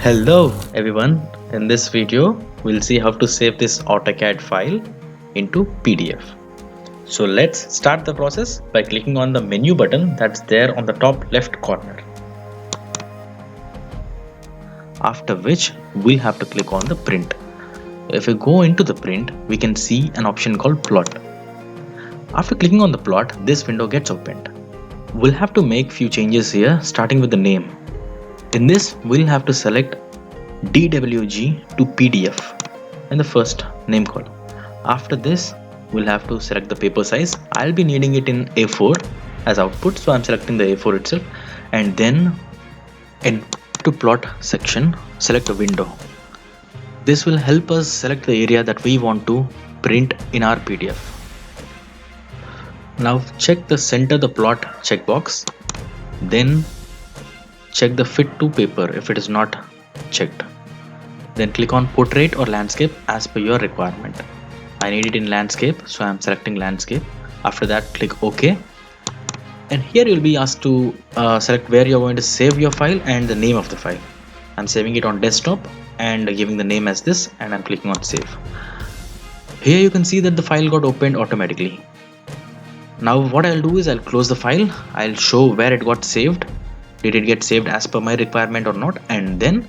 Hello everyone, in this video we'll see how to save this AutoCAD file into PDF. So let's start the process by clicking on the menu button that's there on the top left corner. After which we'll have to click on the print. If we go into the print, we can see an option called plot. After clicking on the plot, this window gets opened. We'll have to make few changes here, starting with the name. In this, we'll have to select DWG to PDF in the first name column. After this, we'll have to select the paper size. I'll be needing it in A4 as output, so I'm selecting the A4 itself. And then in to plot section, select a window. This will help us select the area that we want to print in our PDF. Now check the center the plot checkbox. Then check the fit to paper if it is not checked. Then click on portrait or landscape as per your requirement. I need it in landscape, so I'm selecting landscape. After that, click OK. And here you'll be asked to select where you're going to save your file and the name of the file. I'm saving it on desktop and giving the name as this, and I'm clicking on save. Here you can see that the file got opened automatically. Now what I'll do is I'll close the file. I'll show where it got saved. Did it get saved as per my requirement or not, and then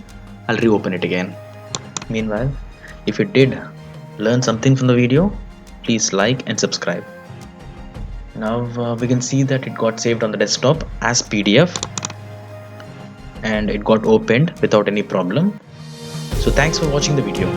I'll reopen it again. Meanwhile, if you did learn something from the video, please like and subscribe. Now we can see that it got saved on the desktop as PDF and it got opened without any problem. So thanks for watching the video.